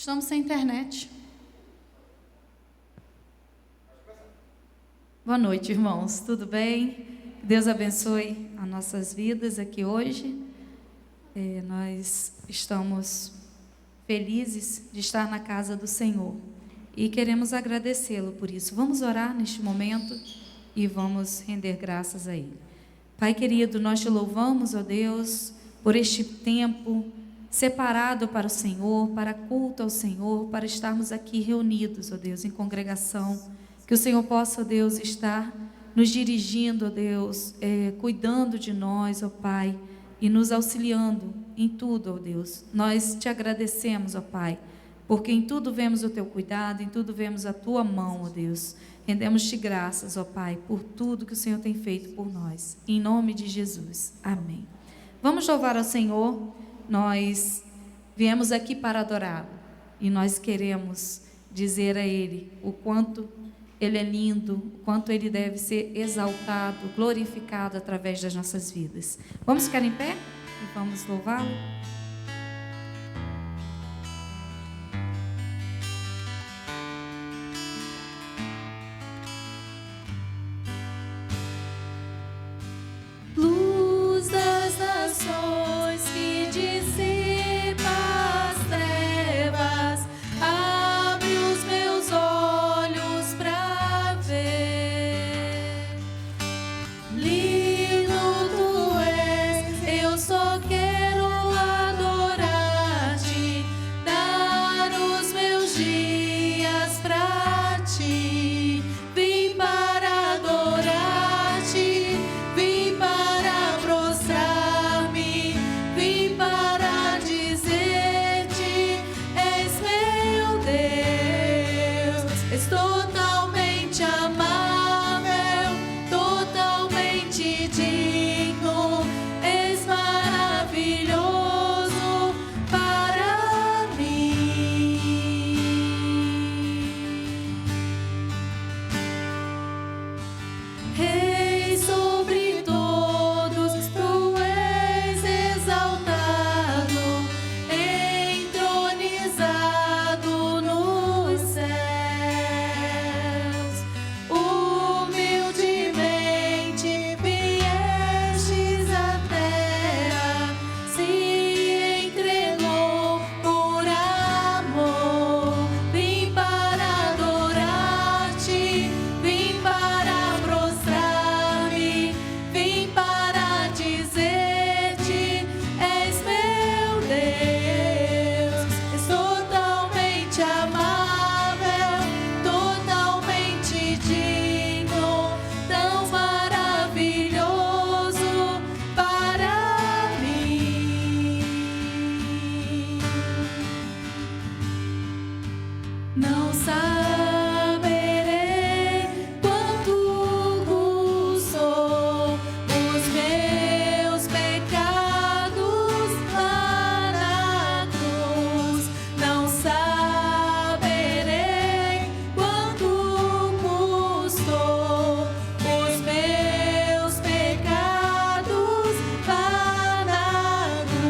Estamos sem internet. Boa noite, irmãos. Tudo bem? Deus abençoe as nossas vidas aqui hoje. Nós estamos felizes de estar na casa do Senhor e queremos agradecê-lo por isso. Vamos orar neste momento e vamos render graças a Ele. Pai querido, nós te louvamos, ó Deus, por este tempo separado para o Senhor, para culto ao Senhor, para estarmos aqui reunidos, ó Deus, em congregação. Que o Senhor possa, ó Deus, estar nos dirigindo, ó Deus, cuidando de nós, ó Pai, e nos auxiliando em tudo, ó Deus. Nós te agradecemos, ó Pai, porque em tudo vemos o teu cuidado, em tudo vemos a tua mão, ó Deus. Rendemos-te graças, ó Pai, por tudo que o Senhor tem feito por nós. Em nome de Jesus. Amém. Vamos louvar ao Senhor. Nós viemos aqui para adorá-lo e nós queremos dizer a Ele o quanto Ele é lindo, o quanto Ele deve ser exaltado, glorificado através das nossas vidas. Vamos ficar em pé e vamos louvá-lo? Luz das nações que dissipa as trevas, abre os meus olhos pra ver. Lindo tu és, eu só quero adorar-te, dar os meus dias pra ti. Vim para adorar-te, vim para prostrar-me, vim para dizer-te: és meu Deus, és totalmente amável, totalmente digno, és maravilhoso para mim. Rei sobre todos, tu és exaltado, entronizado nos céus. Humildemente viestes à terra, se entregou por amor. Vim para adorar-te, vim para prostrar-me, vim para dizer-te: és meu Deus, és totalmente amável, totalmente digno, tão maravilhoso para mim. Não saberei quanto custou os meus pecados lá na cruz. Não saberei quanto custou os meus pecados lá na cruz.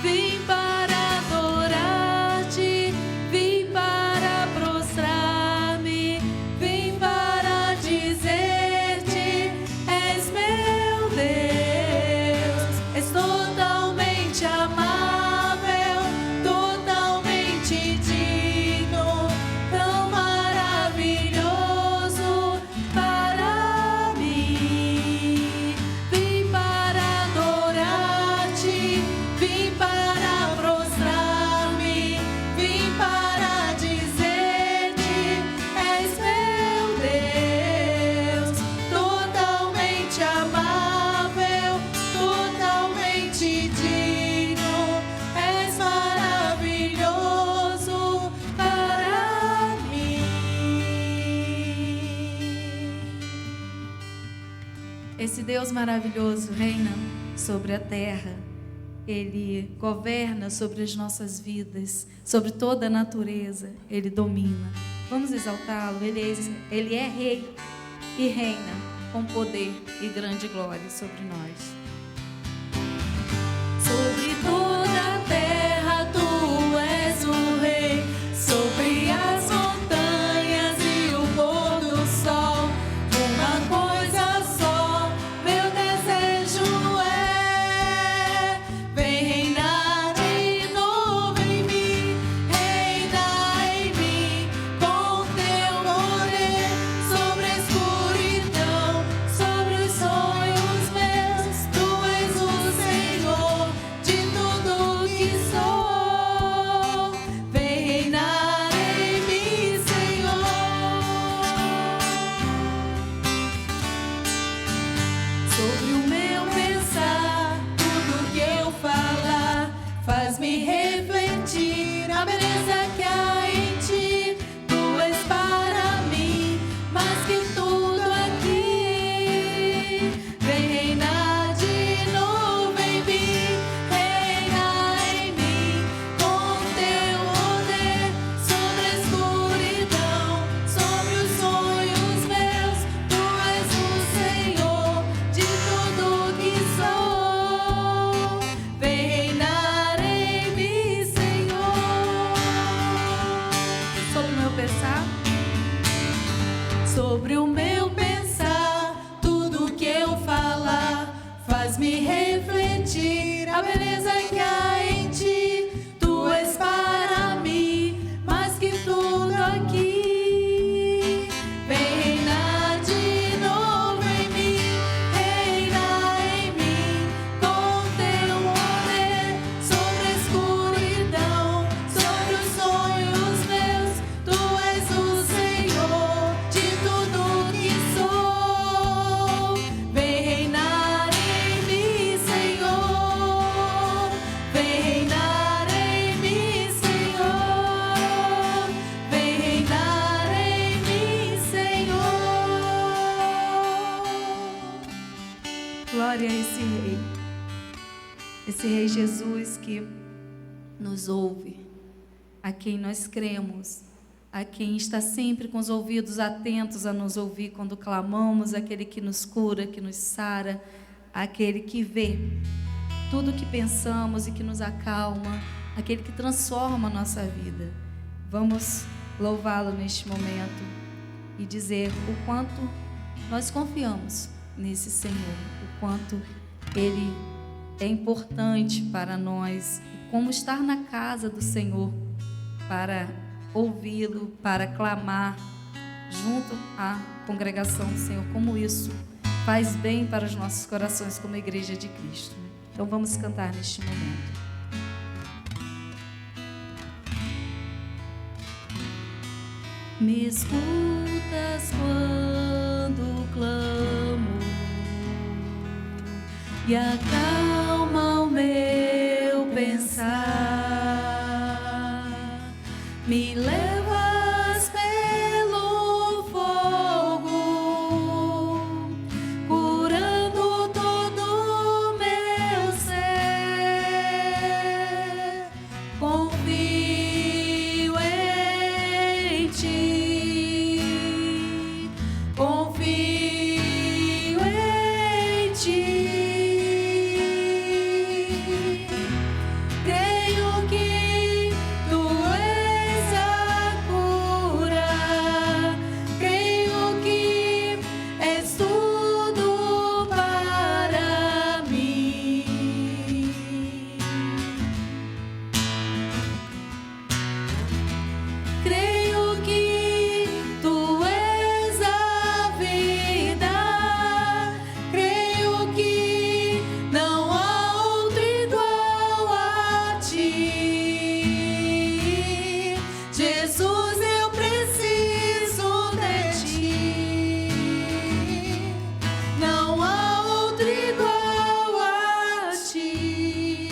Vim para adorar-te, vim para prostrar-me, vim para dizer-te: és meu Deus, és totalmente amável, totalmente digno, tão maravilhoso para mim. Vim para adorar-te, vim para prostrar-me, vim para dizer-te: és meu Deus, totalmente amável, totalmente digno, és maravilhoso para mim. Esse Deus maravilhoso reina sobre a terra. Ele governa sobre as nossas vidas, sobre toda a natureza. Ele domina. Vamos exaltá-lo. Ele é rei e reina com poder e grande glória sobre nós. Sobre toda a terra Jesus que nos ouve, a quem nós cremos, a quem está sempre com os ouvidos atentos a nos ouvir quando clamamos, aquele que nos cura, que nos sara, aquele que vê tudo o que pensamos e que nos acalma, aquele que transforma a nossa vida. Vamos louvá-lo neste momento e dizer o quanto nós confiamos nesse Senhor, o quanto Ele é importante para nós, e como estar na casa do Senhor para ouvi-lo, para clamar junto à congregação do Senhor, como isso faz bem para os nossos corações como igreja de Cristo. Então vamos cantar neste momento. Me escutas quando clamo e acalma o meu pensar. Me levas pelo fogo, curando todo o meu ser. Confio em ti, confio em ti. Creio que tu és a cura, creio que és tudo para mim. Creio que tu és a vida, creio que não há outro igual a ti. Jesus, eu preciso de ti, não há outro igual a ti.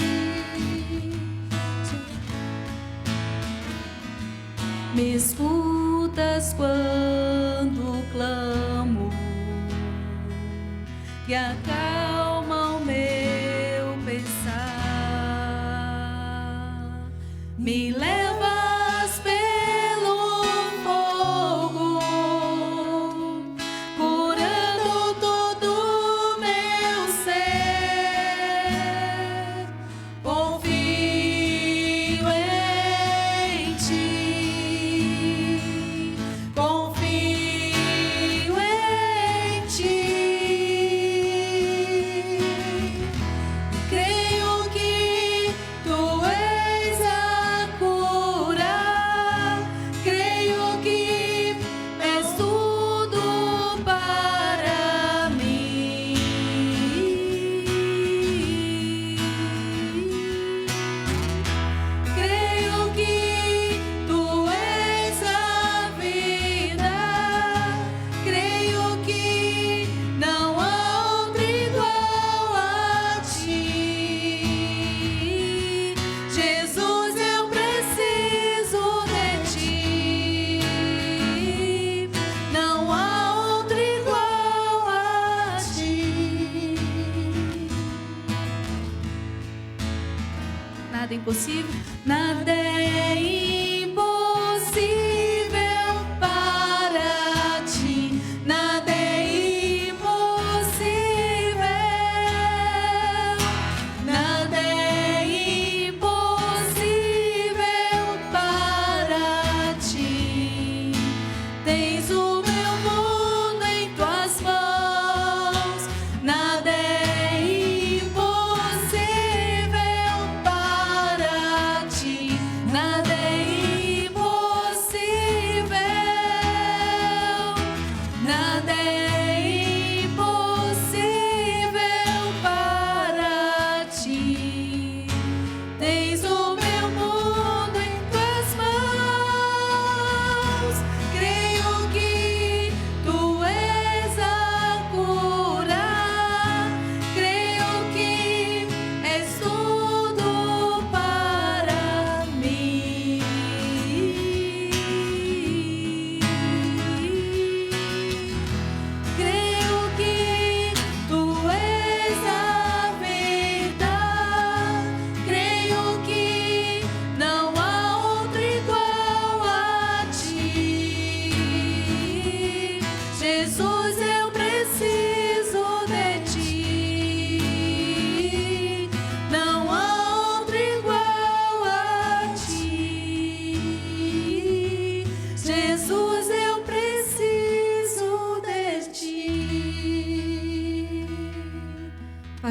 Me escutas quando clamo e acalma o meu pensar. Me levas pelo fogo, curando todo o meu ser. Confio em ti, confio em ti. Creio que tu és a cura, creio que és tudo para mim. Creio que tu és a vida, creio que não há outro igual a ti. Jesus, eu preciso de ti, não há outro igual a ti. Nada é impossível, nada é impossível para ti, nada é impossível, nada é impossível para ti. Tens o meu mundo em tuas mãos, nada é impossível para ti, nada é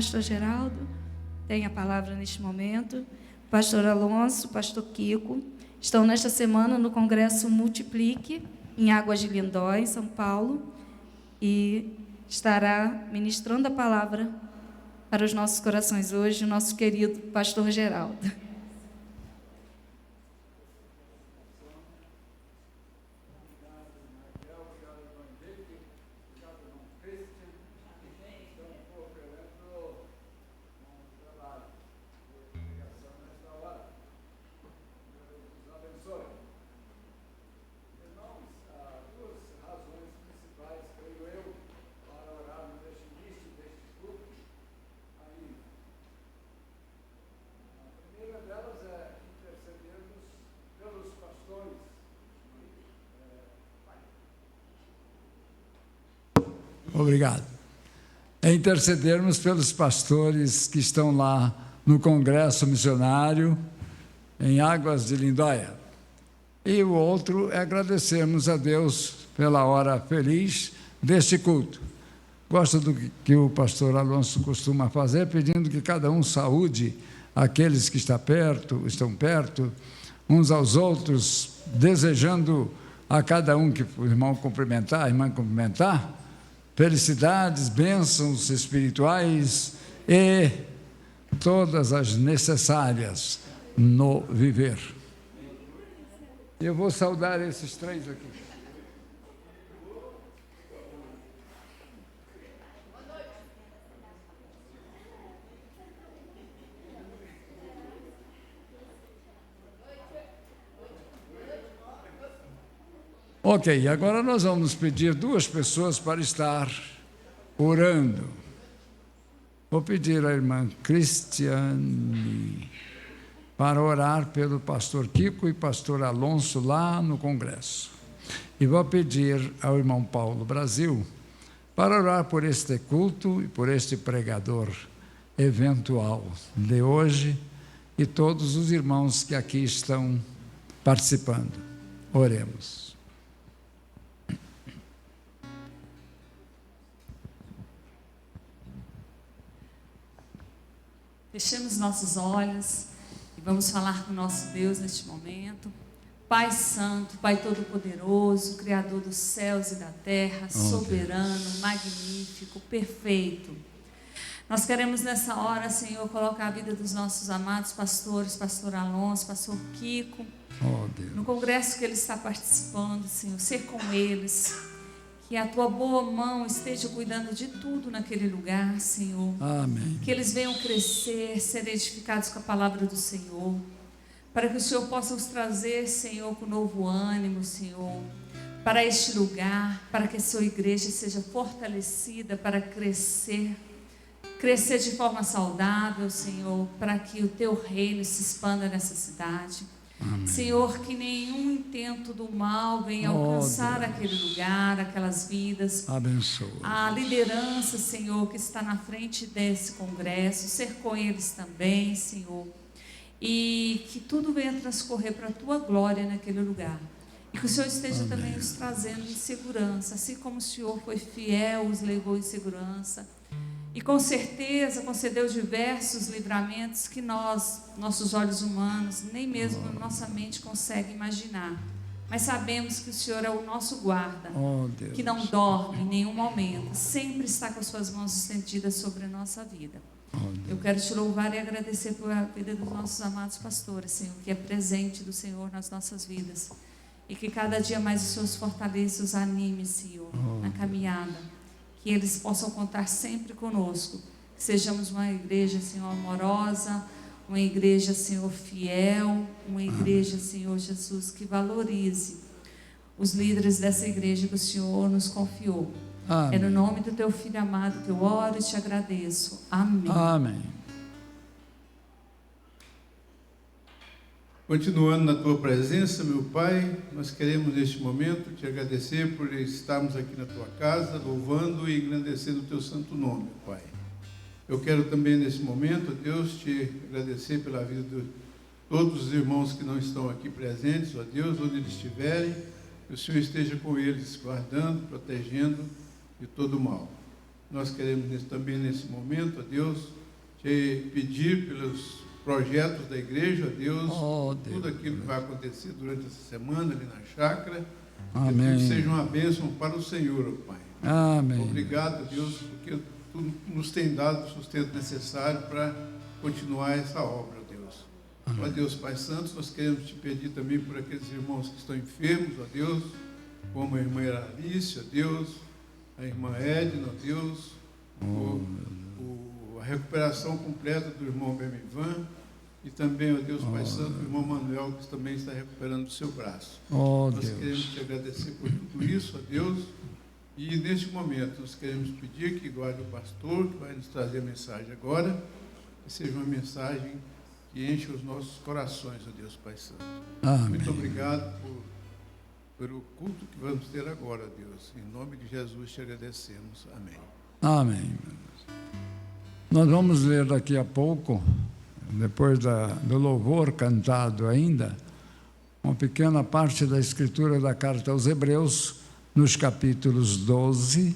pastor Geraldo tem a palavra neste momento. O pastor Alonso, o pastor Kiko estão nesta semana no Congresso Multiplique, em Águas de Lindóia, em São Paulo, e estará ministrando a palavra para os nossos corações hoje, o nosso querido pastor Geraldo. Obrigado. É intercedermos pelos pastores que estão lá no Congresso Missionário, em Águas de Lindóia. E o outro é agradecermos a Deus pela hora feliz deste culto. Gosto do que o pastor Alonso costuma fazer, pedindo que cada um saúde aqueles que estão perto, uns aos outros, desejando a cada um que o irmão cumprimentar, a irmã cumprimentar, felicidades, bênçãos espirituais e todas as necessárias no viver. Eu vou saudar esses três aqui. Ok, agora nós vamos pedir duas pessoas para estar orando. Vou pedir à irmã Cristiane para orar pelo pastor Kiko e pastor Alonso lá no Congresso. E vou pedir ao irmão Paulo Brasil para orar por este culto e por este pregador eventual de hoje e todos os irmãos que aqui estão participando. Oremos. Fechemos nossos olhos e vamos falar com o nosso Deus neste momento. Pai Santo, Pai Todo-Poderoso, Criador dos céus e da terra, soberano, magnífico, perfeito. Nós queremos nessa hora, Senhor, colocar a vida dos nossos amados pastores, pastor Alonso, pastor Kiko, no congresso que ele está participando, Senhor, ser com eles. Que a tua boa mão esteja cuidando de tudo naquele lugar, Senhor. Amém. Que eles venham crescer, ser edificados com a palavra do Senhor. Para que o Senhor possa os trazer, Senhor, com novo ânimo, Senhor. Para este lugar, para que a sua igreja seja fortalecida para crescer. Crescer de forma saudável, Senhor. Para que o teu reino se expanda nessa cidade. Amém. Senhor, que nenhum intento do mal venha alcançar aquele lugar, aquelas vidas. Abençoa. A liderança, Senhor, que está na frente desse congresso, ser com eles também, Senhor. E que tudo venha transcorrer para a tua glória naquele lugar. E que o Senhor esteja também os trazendo em segurança, assim como o Senhor foi fiel, os levou em segurança. E com certeza concedeu diversos livramentos que nossos olhos humanos, nem mesmo nossa mente consegue imaginar. Mas sabemos que o Senhor é o nosso guarda, que não dorme em nenhum momento, sempre está com as suas mãos estendidas sobre a nossa vida. Eu quero te louvar e agradecer pela vida dos nossos amados pastores, Senhor, que é presente do Senhor nas nossas vidas. E que cada dia mais o Senhor os fortaleça, os anime, Senhor, na caminhada. Que eles possam contar sempre conosco, que sejamos uma igreja, Senhor, amorosa, uma igreja, Senhor, fiel, uma igreja, Senhor Jesus, que valorize os líderes dessa igreja que o Senhor nos confiou. Amém. É no nome do teu Filho amado que eu oro e te agradeço. Amém. Amém. Continuando na tua presença, meu Pai, nós queremos neste momento te agradecer por estarmos aqui na tua casa, louvando e engrandecendo o teu santo nome, Pai. Eu quero também nesse momento, Deus, te agradecer pela vida de todos os irmãos que não estão aqui presentes, ó Deus, onde eles estiverem, que o Senhor esteja com eles, guardando, protegendo de todo mal. Nós queremos também nesse momento, ó Deus, te pedir pelos projetos da igreja, ó Deus, tudo aquilo que vai acontecer durante essa semana ali na chácara, Amém. que seja uma bênção para o Senhor, ó Pai. Amém. Obrigado, Deus, porque Tu nos tem dado o sustento necessário para continuar essa obra, ó Deus. Ó Deus, Pai Santo, nós queremos te pedir também por aqueles irmãos que estão enfermos, ó Deus, como a irmã Alice, ó Deus, a irmã Edna, ó Deus, a recuperação completa do irmão Bemivan e também, ó Deus, Pai Santo, o irmão Manuel, que também está recuperando o seu braço. Nós queremos te agradecer por tudo isso, ó Deus, e neste momento nós queremos pedir que guarde o pastor, que vai nos trazer a mensagem agora, que seja uma mensagem que enche os nossos corações, ó Deus, Pai Santo. Amém. Muito obrigado pelo culto que vamos ter agora, Deus. Em nome de Jesus te agradecemos. Amém. Amém. Nós vamos ler daqui a pouco, depois do louvor cantado ainda, uma pequena parte da escritura da carta aos Hebreus, nos capítulos 12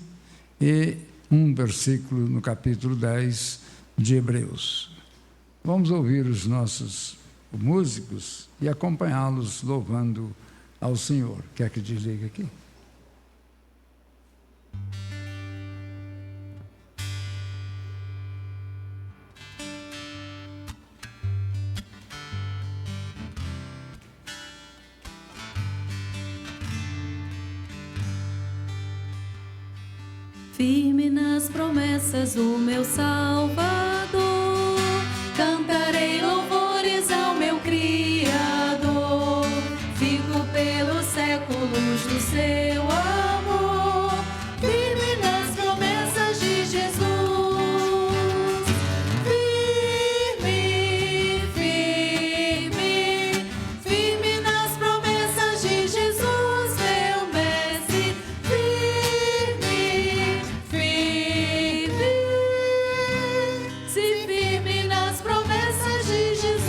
e um versículo no capítulo 10 de Hebreus. Vamos ouvir os nossos músicos e acompanhá-los louvando ao Senhor. Quer que desligue aqui? Firme nas promessas do meu Salvador, cantarei louvores ao meu Criador. Fico pelos séculos do seu amor, firme nas promessas de Jesus. Firme, firme, firme nas promessas de Jesus, meu mestre. Firme, firme, se firme nas promessas de Jesus.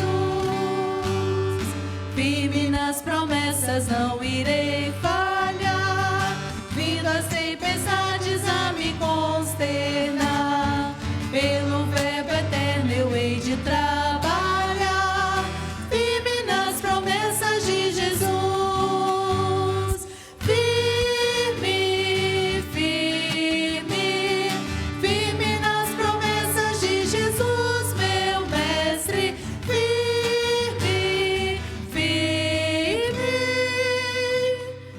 Firme nas promessas, não irei falhar. Vindo as tempestades a me consternar, pelo verbo eterno eu hei de trabalhar. Firme nas promessas de Jesus. Firme, firme, firme nas promessas de Jesus, meu mestre. Firme, firme,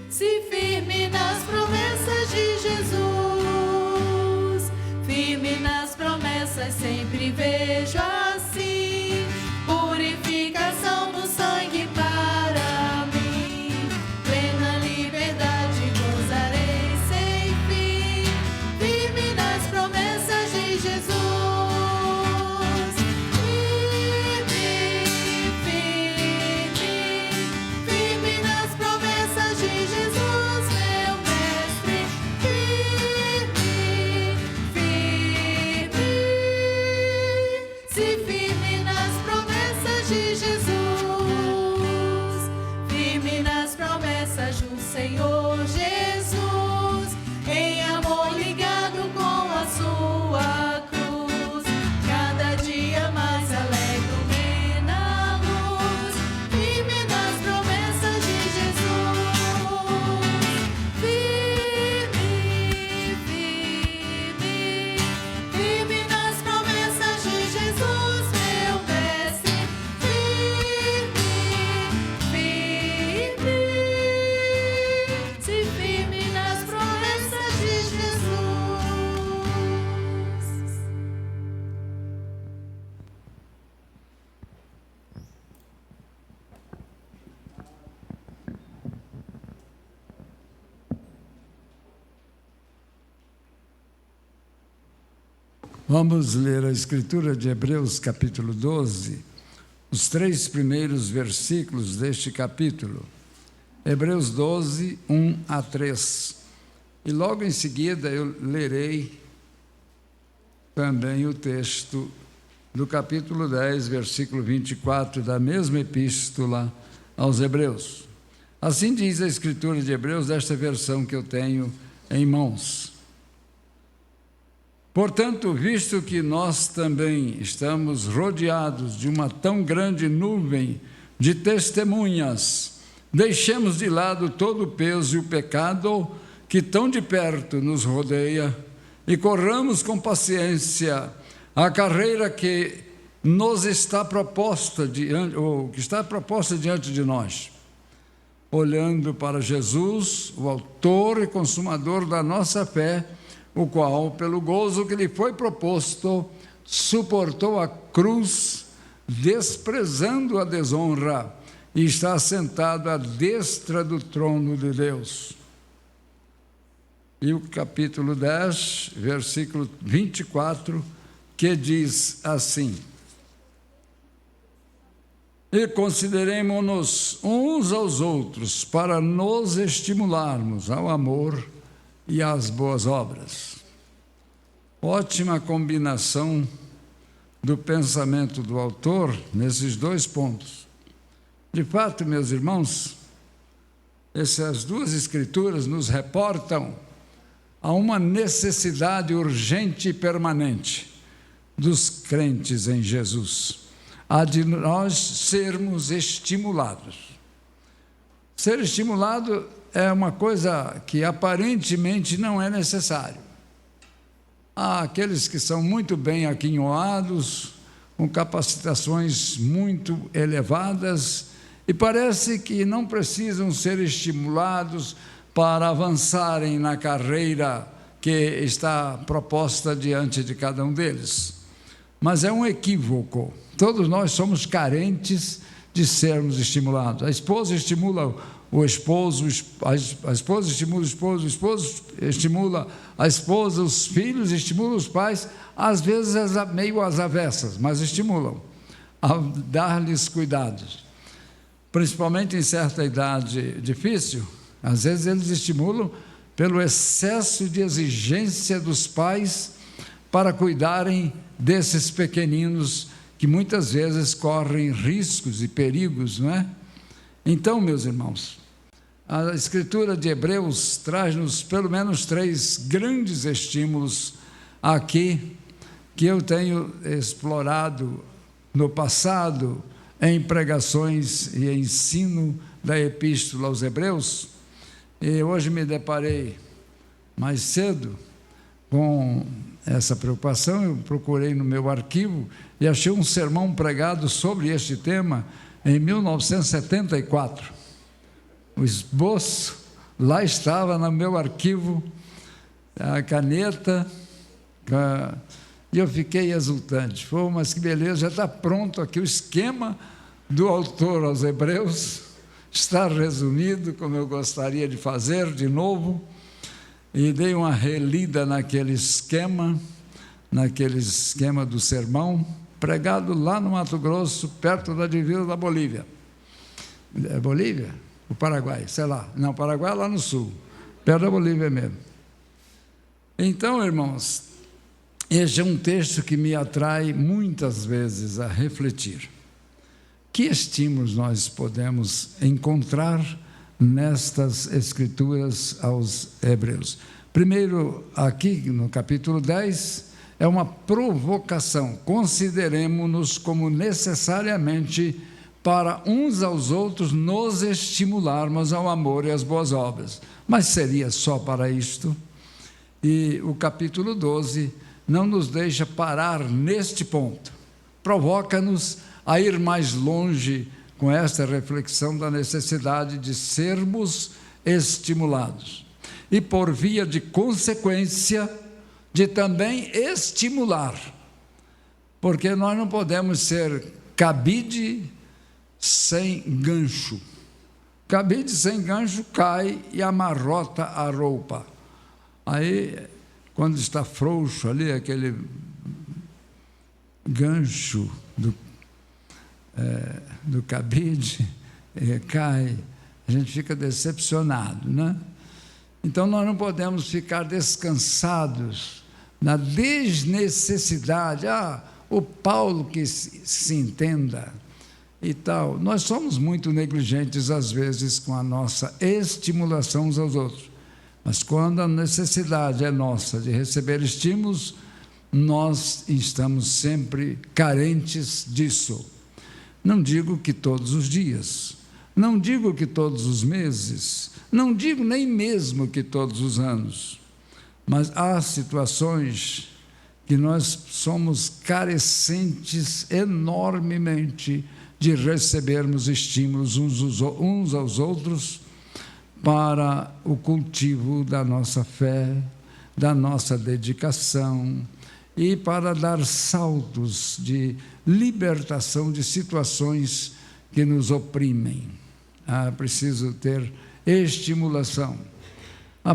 se firme nas promessas de Jesus. Firme nas promessas, sempre vejo assim purificação do sangue para mim. Plena liberdade gozarei sem fim. Firme nas promessas de Jesus. Firme, firme, firme nas promessas de Jesus, meu mestre. Firme, firme, se firme nas promessas de Jesus. Firme nas promessas do Senhor Jesus, em amor ligado com a sua cruz. Cada dia mais alegro-me na luz. Firme nas promessas de Jesus. Firme, firme, firme nas promessas de Jesus, meu mestre. Firme, firme, se firme nas promessas de Jesus. Vamos ler a escritura de Hebreus capítulo 12, os 3 primeiros versículos deste capítulo. Hebreus 12, 1 a 3. E logo em seguida eu lerei também o texto do capítulo 10, versículo 24, da mesma epístola aos Hebreus. Assim diz a escritura de Hebreus, desta versão que eu tenho em mãos. Portanto, visto que nós também estamos rodeados de uma tão grande nuvem de testemunhas, deixemos de lado todo o peso e o pecado que tão de perto nos rodeia e corramos com paciência a carreira que nos está proposta diante de nós, olhando para Jesus, o autor e consumador da nossa fé, o qual, pelo gozo que lhe foi proposto, suportou a cruz, desprezando a desonra, e está sentado à destra do trono de Deus. E o capítulo 10, versículo 24, que diz assim: e consideremo-nos uns aos outros para nos estimularmos ao amor e às boas obras. Ótima combinação do pensamento do autor nesses dois pontos. De fato, meus irmãos, essas duas escrituras nos reportam a uma necessidade urgente e permanente dos crentes em Jesus, a de nós sermos estimulados. Ser estimulado é uma coisa que aparentemente não é necessário. Há aqueles que são muito bem aquinhoados, com capacitações muito elevadas, e parece que não precisam ser estimulados para avançarem na carreira que está proposta diante de cada um deles. Mas é um equívoco. Todos nós somos carentes de sermos estimulados. A esposa estimula o esposo, a esposa estimula o esposo estimula a esposa, os filhos estimulam os pais, às vezes meio às avessas, mas estimulam a dar-lhes cuidados. Principalmente em certa idade difícil, às vezes eles estimulam pelo excesso de exigência dos pais para cuidarem desses pequeninos que muitas vezes correm riscos e perigos, não é? Então, meus irmãos, a Escritura de Hebreus traz-nos pelo menos 3 grandes estímulos aqui, que eu tenho explorado no passado em pregações e ensino da Epístola aos Hebreus, e hoje me deparei mais cedo com essa preocupação. Eu procurei no meu arquivo e achei um sermão pregado sobre este tema em 1974. O esboço lá estava no meu arquivo, a caneta, e eu fiquei exultante. Mas que beleza, já está pronto aqui o esquema do autor aos Hebreus, está resumido, como eu gostaria de fazer de novo, e dei uma relida naquele esquema do sermão, pregado lá no Mato Grosso, perto da divisa da Bolívia. É Bolívia? O Paraguai, sei lá. Não, Paraguai é lá no sul, perto da Bolívia mesmo. Então, irmãos, este é um texto que me atrai muitas vezes a refletir. Que estímulos nós podemos encontrar nestas Escrituras aos Hebreus? Primeiro, aqui no capítulo 10, é uma provocação. Consideremo-nos como necessariamente para uns aos outros nos estimularmos ao amor e às boas obras. Mas seria só para isto? E o capítulo 12 não nos deixa parar neste ponto. Provoca-nos a ir mais longe com esta reflexão da necessidade de sermos estimulados. E por via de consequência, de também estimular. Porque nós não podemos ser cabide sem gancho. Cabide sem gancho cai e amarrota a roupa. Aí, quando está frouxo ali, aquele gancho do cabide, cai, a gente fica decepcionado, né? Então, nós não podemos ficar descansados na desnecessidade. O Paulo que se entenda e tal. Nós somos muito negligentes, às vezes, com a nossa estimulação uns aos outros. Mas quando a necessidade é nossa de receber estímulos, nós estamos sempre carentes disso. Não digo que todos os dias, não digo que todos os meses, não digo nem mesmo que todos os anos, mas há situações que nós somos carecentes enormemente de recebermos estímulos uns aos outros para o cultivo da nossa fé, da nossa dedicação e para dar saltos de libertação de situações que nos oprimem. Preciso ter estimulação. Há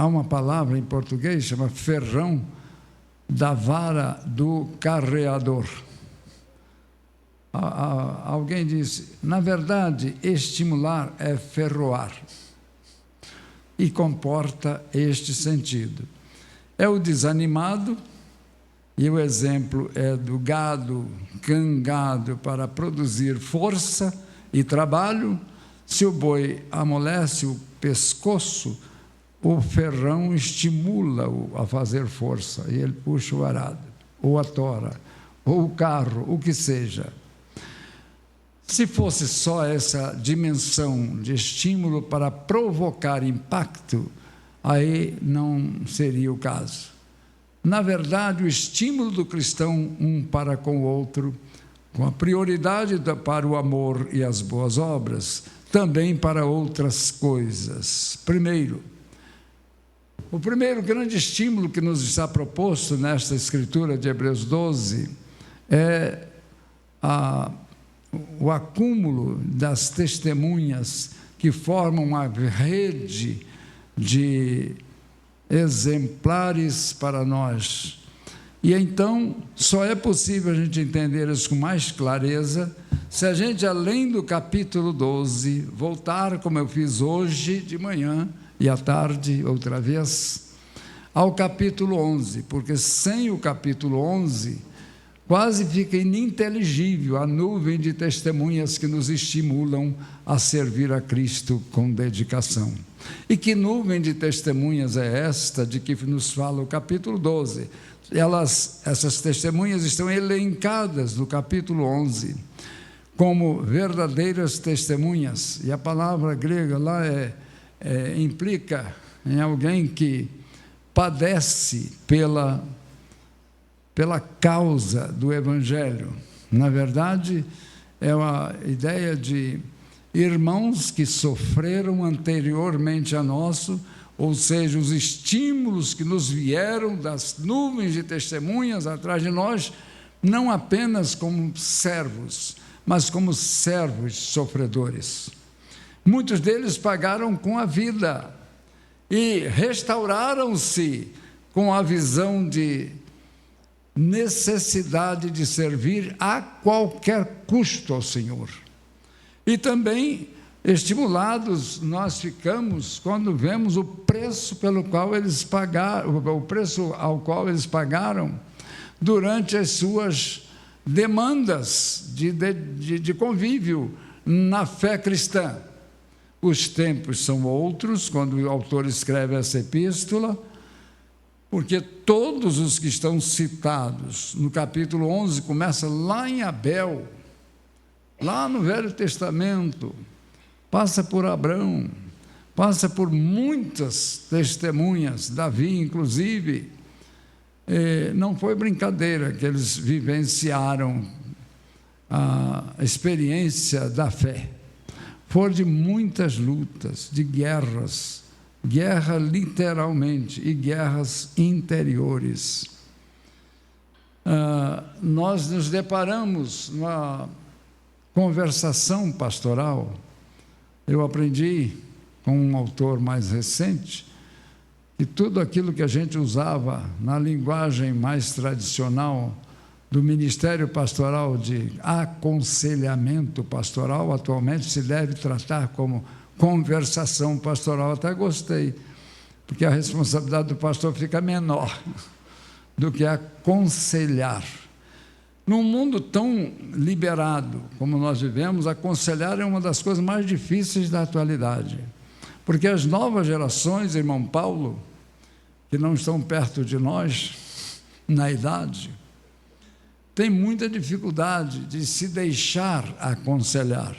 uma palavra em português, chama ferrão da vara do carreador. Alguém disse, na verdade, estimular é ferroar, e comporta este sentido. É o desanimado, e o exemplo é do gado cangado para produzir força e trabalho. Se o boi amolece o pescoço, o ferrão estimula-o a fazer força, e ele puxa o arado, ou a tora, ou o carro, o que seja. Se fosse só essa dimensão de estímulo para provocar impacto, aí não seria o caso. Na verdade, o estímulo do cristão um para com o outro, com a prioridade para o amor e as boas obras, também para outras coisas. O primeiro grande estímulo que nos está proposto nesta escritura de Hebreus 12 é o acúmulo das testemunhas que formam uma rede de exemplares para nós. E então, só é possível a gente entender isso com mais clareza se a gente, além do capítulo 12, voltar, como eu fiz hoje de manhã e à tarde, outra vez, ao capítulo 11, porque sem o capítulo 11, quase fica ininteligível a nuvem de testemunhas que nos estimulam a servir a Cristo com dedicação. E que nuvem de testemunhas é esta de que nos fala o capítulo 12? Essas testemunhas estão elencadas no capítulo 11 como verdadeiras testemunhas, e a palavra grega lá implica em alguém que padece pela causa do Evangelho. Na verdade, é uma ideia de irmãos que sofreram anteriormente a nós, ou seja, os estímulos que nos vieram das nuvens de testemunhas atrás de nós, não apenas como servos, mas como servos sofredores. Muitos deles pagaram com a vida e restauraram-se com a visão de necessidade de servir a qualquer custo ao Senhor. E também estimulados nós ficamos quando vemos o preço pelo qual eles pagaram, o preço ao qual eles pagaram durante as suas demandas de convívio na fé cristã. Os tempos são outros, quando o autor escreve essa epístola, porque todos os que estão citados no capítulo 11, começa lá em Abel, lá no Velho Testamento, passa por Abrão, passa por muitas testemunhas, Davi inclusive. Não foi brincadeira que eles vivenciaram a experiência da fé. Foram de muitas lutas, de guerras, guerra literalmente, e guerras interiores. Nós nos deparamos na conversação pastoral. Eu aprendi com um autor mais recente que tudo aquilo que a gente usava na linguagem mais tradicional do ministério pastoral, de aconselhamento pastoral, atualmente se deve tratar como conversação pastoral. Até gostei, porque a responsabilidade do pastor fica menor do que aconselhar. Num mundo tão liberado como nós vivemos, aconselhar é uma das coisas mais difíceis da atualidade, porque as novas gerações, irmão Paulo, que não estão perto de nós, na idade, têm muita dificuldade de se deixar aconselhar.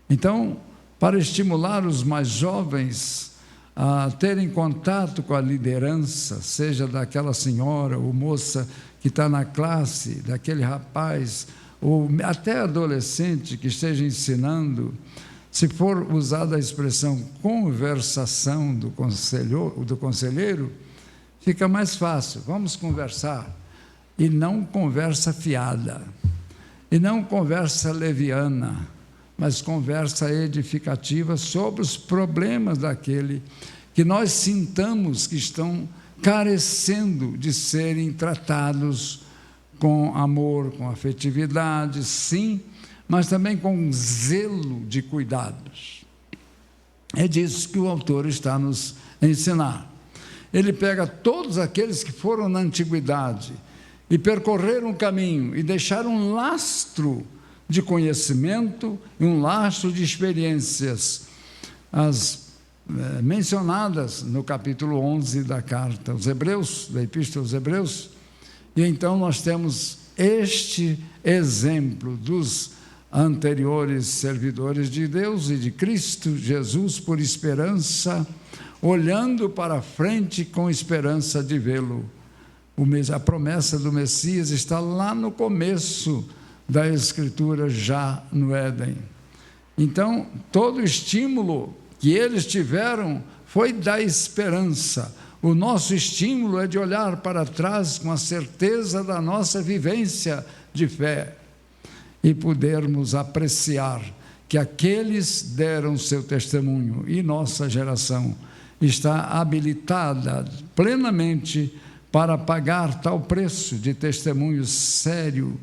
Então, para estimular os mais jovens a terem contato com a liderança, seja daquela senhora ou moça que está na classe, daquele rapaz, ou até adolescente que esteja ensinando, se for usada a expressão conversação do conselheiro, fica mais fácil. Vamos conversar. E não conversa fiada, e não conversa leviana, mas conversa edificativa sobre os problemas daquele que nós sintamos que estão carecendo de serem tratados com amor, com afetividade, sim, mas também com zelo de cuidados. É disso que o autor está nos ensinar. Ele pega todos aqueles que foram na antiguidade e percorreram um caminho e deixaram um lastro de conhecimento e um lastro de experiências, as mencionadas no capítulo 11 da carta aos Hebreus, da Epístola aos Hebreus. E então nós temos este exemplo dos anteriores servidores de Deus e de Cristo Jesus por esperança, olhando para frente com esperança de vê-lo. A promessa do Messias está lá no começo da Escritura, já no Éden. Então, todo o estímulo que eles tiveram foi da esperança. O nosso estímulo é de olhar para trás com a certeza da nossa vivência de fé e podermos apreciar que aqueles deram seu testemunho e nossa geração está habilitada plenamente para pagar tal preço de testemunho sério,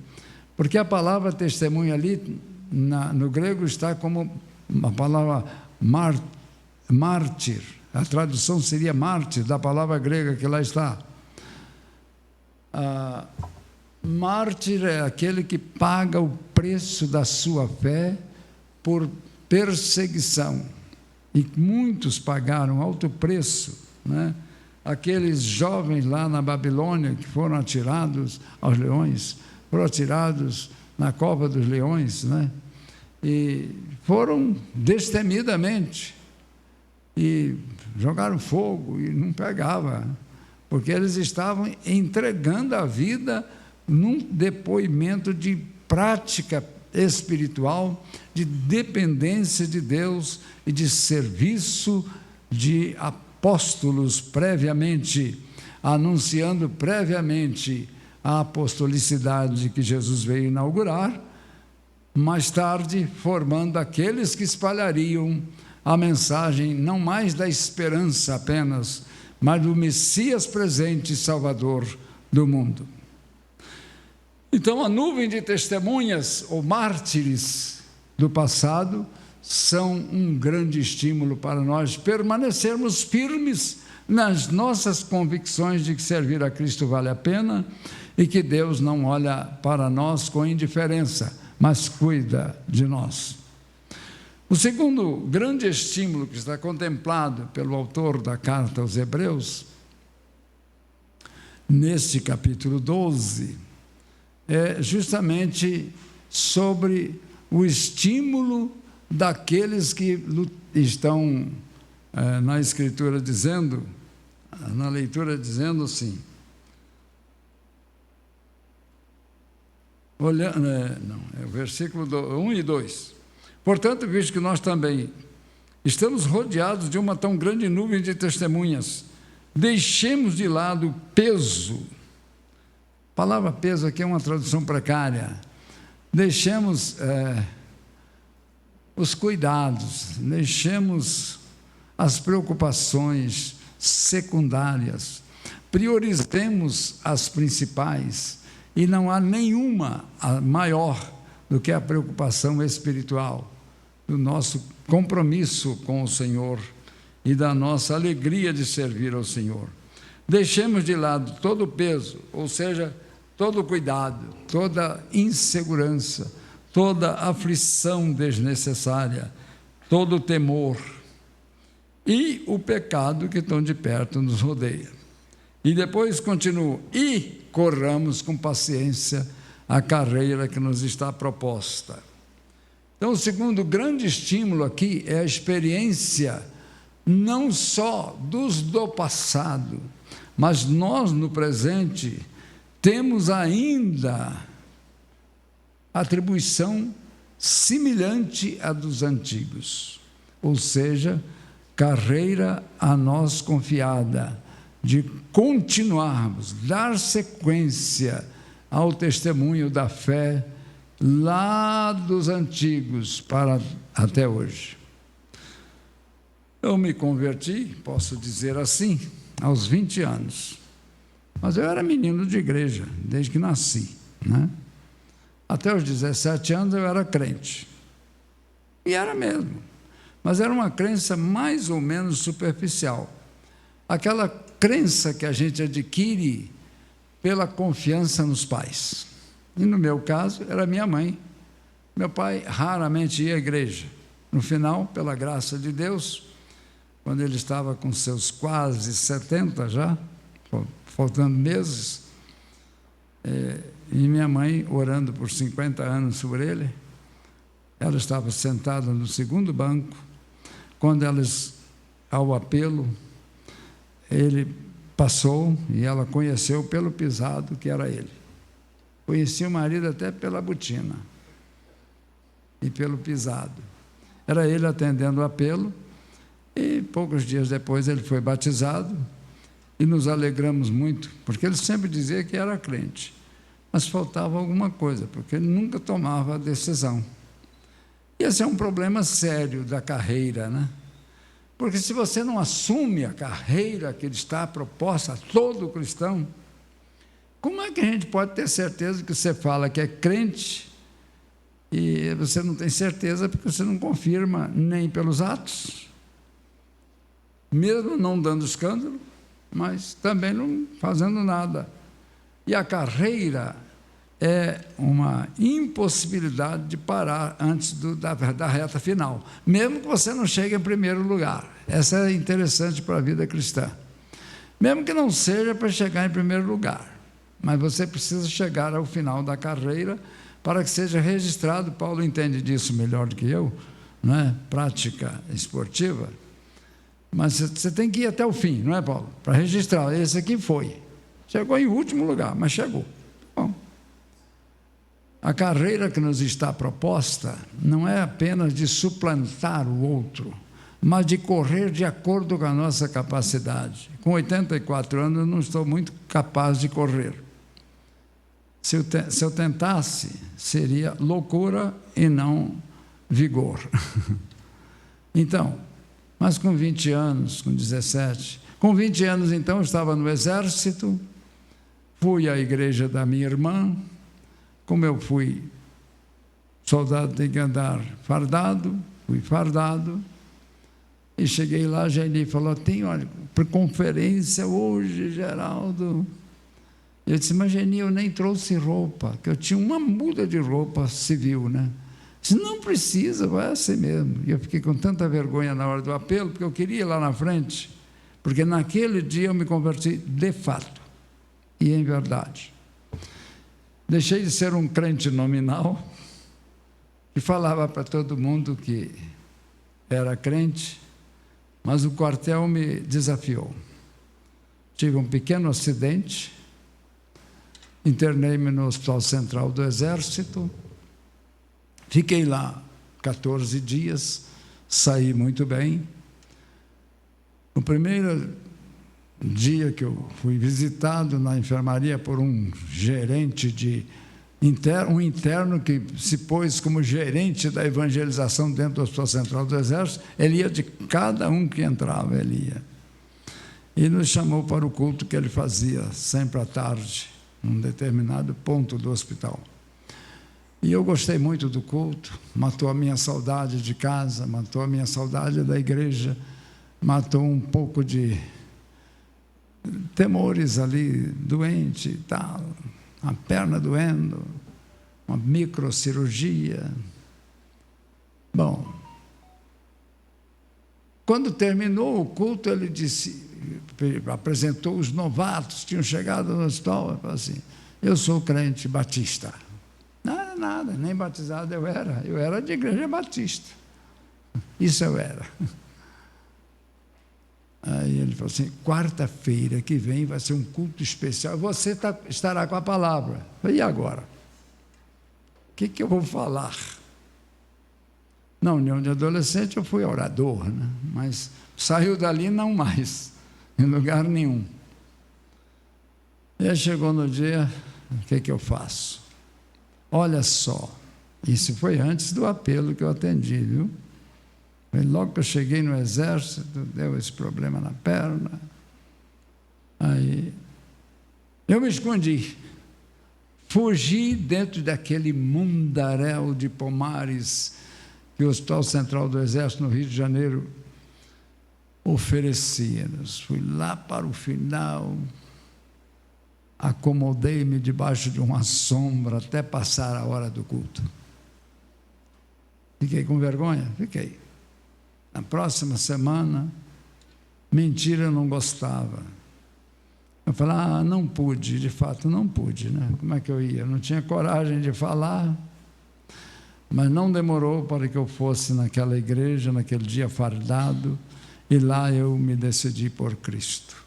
porque a palavra testemunho ali, no grego, está como a palavra mártir, a tradução seria mártir, da palavra grega que lá está. Mártir é aquele que paga o preço da sua fé por perseguição, e muitos pagaram alto preço, né? Aqueles jovens lá na Babilônia que foram atirados aos leões, foram atirados na cova dos leões, né? E foram destemidamente, e jogaram fogo e não pegava, porque eles estavam entregando a vida num depoimento de prática espiritual, de dependência de Deus e de serviço de apóstolos previamente, anunciando previamente a apostolicidade que Jesus veio inaugurar, mais tarde formando aqueles que espalhariam a mensagem não mais da esperança apenas, mas do Messias presente e Salvador do mundo. Então, a nuvem de testemunhas ou mártires do passado são um grande estímulo para nós permanecermos firmes nas nossas convicções de que servir a Cristo vale a pena e que Deus não olha para nós com indiferença, mas cuida de nós. O segundo grande estímulo que está contemplado pelo autor da carta aos Hebreus, neste capítulo 12, é justamente sobre o estímulo daqueles que estão na Escritura dizendo, na leitura dizendo assim, olhando, é o versículo 1 e 2. Portanto, visto que nós também estamos rodeados de uma tão grande nuvem de testemunhas, deixemos de lado o peso. A palavra peso aqui é uma tradução precária. Deixemos os cuidados, deixemos as preocupações secundárias, priorizemos as principais, e não há nenhuma maior do que a preocupação espiritual, do nosso compromisso com o Senhor e da nossa alegria de servir ao Senhor. Deixemos de lado todo o peso, ou seja, todo o cuidado, toda insegurança, toda aflição desnecessária, todo o temor e o pecado que tão de perto nos rodeia. E depois continuo, e corramos com paciência a carreira que nos está proposta. Então, o segundo grande estímulo aqui é a experiência não só dos do passado, mas nós no presente temos ainda atribuição semelhante à dos antigos, ou seja, carreira a nós confiada, de continuarmos, dar sequência ao testemunho da fé lá dos antigos para até hoje. Eu me converti, posso dizer assim, aos 20 anos, mas eu era menino de igreja, desde que nasci, né? Até os 17 anos eu era crente, e era mesmo, mas era uma crença mais ou menos superficial, aquela crença que a gente adquire pela confiança nos pais. E no meu caso, era minha mãe. Meu pai raramente ia à igreja. No final, pela graça de Deus, quando ele estava com seus quase 70 já, faltando meses, e minha mãe orando por 50 anos por ele, ela estava sentada no segundo banco, quando elas, ao apelo, ele passou e ela conheceu pelo pisado que era ele. Conhecia o marido até pela botina e pelo pisado. Era ele atendendo o apelo, e poucos dias depois ele foi batizado, e nos alegramos muito, porque ele sempre dizia que era crente, mas faltava alguma coisa, porque ele nunca tomava a decisão. E esse é um problema sério da carreira, né? Porque se você não assume a carreira que está proposta a todo cristão, como é que a gente pode ter certeza que você fala que é crente e você não tem certeza porque você não confirma nem pelos atos, mesmo não dando escândalo, mas também não fazendo nada. E a carreira é uma impossibilidade de parar antes da reta final, mesmo que você não chegue em primeiro lugar. Essa é interessante para a vida cristã. Mesmo que não seja para chegar em primeiro lugar, mas você precisa chegar ao final da carreira para que seja registrado. Paulo entende disso melhor do que eu, não é? Prática esportiva. Mas você tem que ir até o fim, não é, Paulo? Para registrar. Esse aqui foi. Chegou em último lugar, mas chegou. Bom. A carreira que nos está proposta não é apenas de suplantar o outro, mas de correr de acordo com a nossa capacidade. Com 84 anos, eu não estou muito capaz de correr. Se eu tentasse, seria loucura e não vigor. Então, mas com 20 anos, com 17, com 20 anos, então, eu estava no exército, fui à igreja da minha irmã. Como eu fui soldado, tem que andar fardado, fui fardado, e cheguei lá, a Jaine falou, tem, olha, para conferência hoje, Geraldo. Eu disse, mas Jaine, eu nem trouxe roupa, que eu tinha uma muda de roupa civil, né? Disse, não precisa, vai assim mesmo. E eu fiquei com tanta vergonha na hora do apelo, porque eu queria ir lá na frente, porque naquele dia eu me converti de fato, e em verdade. Deixei de ser um crente nominal, que falava para todo mundo que era crente, mas o quartel me desafiou. Tive um pequeno acidente, internei-me no Hospital Central do Exército, fiquei lá 14 dias, saí muito bem. No primeiro dia que eu fui visitado na enfermaria por um gerente um interno que se pôs como gerente da evangelização dentro do Hospital Central do Exército, ele ia de cada um que entrava, ele ia. E nos chamou para o culto que ele fazia sempre à tarde, num determinado ponto do hospital. E eu gostei muito do culto, matou a minha saudade de casa, matou a minha saudade da igreja, matou um pouco de temores ali, doente e tal, a perna doendo, uma microcirurgia. Bom, quando terminou o culto, ele disse, apresentou os novatos, tinham chegado no hospital, e falou assim, eu sou crente batista. Nada, nem batizado eu era de igreja batista. Isso eu era. Aí ele falou assim, quarta-feira que vem vai ser um culto especial, você estará com a palavra. Eu falei, e agora? O que eu vou falar? Na união de adolescente eu fui orador, né? Mas saiu dali não mais, em lugar nenhum. E aí chegou no dia, o que eu faço? Olha só, isso foi antes do apelo que eu atendi, viu? Logo que eu cheguei no exército, deu esse problema na perna. Aí eu me escondi. Fugi dentro daquele mundaréu de pomares que o Hospital Central do Exército, no Rio de Janeiro, oferecia-nos. Fui lá para o final, acomodei-me debaixo de uma sombra até passar a hora do culto. Fiquei com vergonha? Fiquei. Na próxima semana, mentira, eu não gostava. Eu falei, não pude, de fato não pude, né? Como é que eu ia? Eu não tinha coragem de falar, mas não demorou para que eu fosse naquela igreja, naquele dia fardado, e lá eu me decidi por Cristo.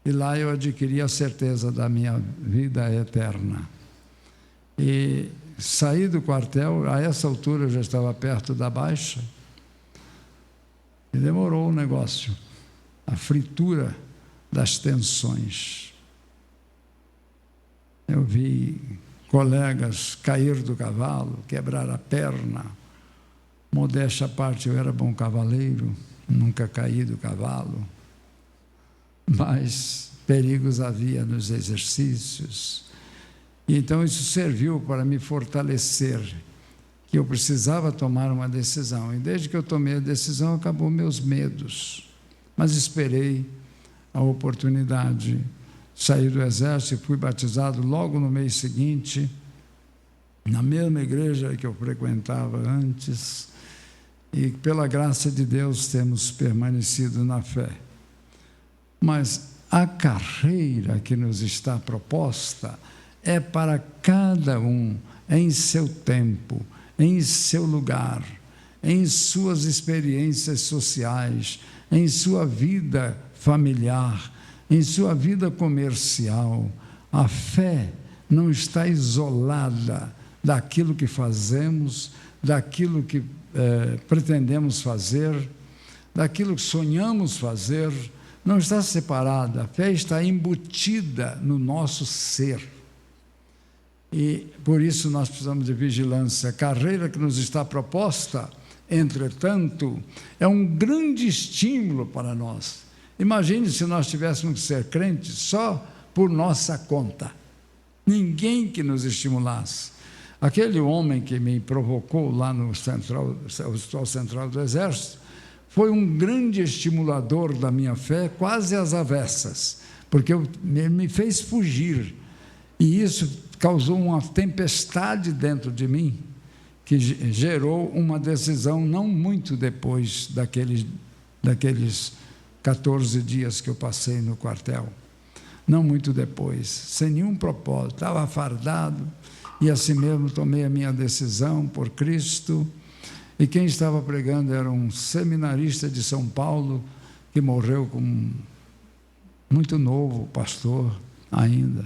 E lá eu adquiri a certeza da minha vida eterna. E saí do quartel, a essa altura eu já estava perto da Baixa, e demorou o negócio, a fritura das tensões. Eu vi colegas cair do cavalo, quebrar a perna. Modéstia à parte, eu era bom cavaleiro, nunca caí do cavalo, mas perigos havia nos exercícios. E então isso serviu para me fortalecer, que eu precisava tomar uma decisão. E desde que eu tomei a decisão, acabou meus medos. Mas esperei a oportunidade. Saí do exército e fui batizado logo no mês seguinte, na mesma igreja que eu frequentava antes. E pela graça de Deus temos permanecido na fé. Mas a carreira que nos está proposta é para cada um, em seu tempo, em seu lugar, em suas experiências sociais, em sua vida familiar, em sua vida comercial. A fé não está isolada daquilo que fazemos, daquilo que pretendemos fazer, daquilo que sonhamos fazer, não está separada. A fé está embutida no nosso ser. E por isso nós precisamos de vigilância. A carreira que nos está proposta, entretanto, é um grande estímulo para nós. Imagine se nós tivéssemos que ser crentes só por nossa conta. Ninguém que nos estimulasse. Aquele homem que me provocou lá no Hospital Central do Exército foi um grande estimulador da minha fé, quase às avessas, porque ele me fez fugir. E isso causou uma tempestade dentro de mim, que gerou uma decisão não muito depois daqueles 14 dias que eu passei no quartel. Não muito depois, sem nenhum propósito, estava fardado, e assim mesmo tomei a minha decisão por Cristo. E quem estava pregando era um seminarista de São Paulo, que morreu muito novo, pastor ainda,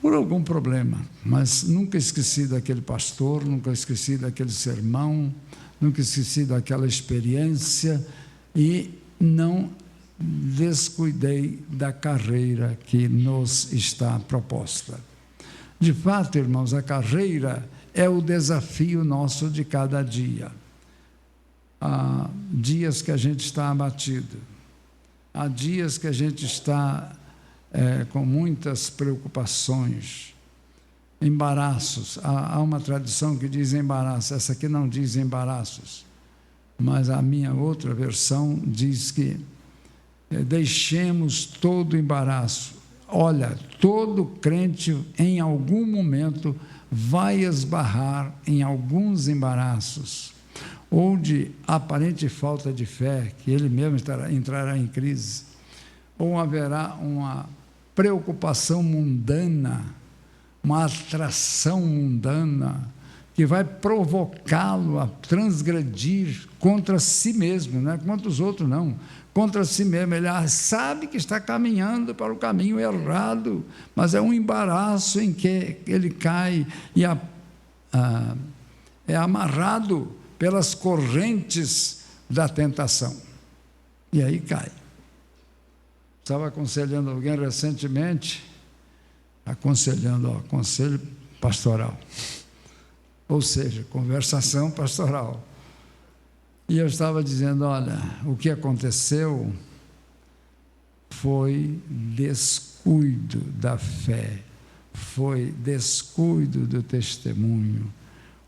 por algum problema, mas nunca esqueci daquele pastor, nunca esqueci daquele sermão, nunca esqueci daquela experiência, e não descuidei da carreira que nos está proposta. De fato, irmãos, a carreira é o desafio nosso de cada dia. Há dias que a gente está abatido, há dias que a gente está com muitas preocupações, embaraços. Há uma tradição que diz embaraço, essa aqui não diz embaraços, mas a minha outra versão diz que deixemos todo embaraço. Olha, todo crente em algum momento vai esbarrar em alguns embaraços. ou de aparente falta de fé, que ele mesmo entrará em crise, ou haverá uma preocupação mundana, uma atração mundana, que vai provocá-lo a transgredir contra si mesmo, não é contra os outros, não, contra si mesmo. Ele sabe que está caminhando para o caminho errado, mas é um embaraço em que ele cai e é amarrado pelas correntes da tentação. E aí cai. Estava aconselhando alguém recentemente, conselho pastoral, ou seja, conversação pastoral. E eu estava dizendo, olha, o que aconteceu foi descuido da fé, foi descuido do testemunho.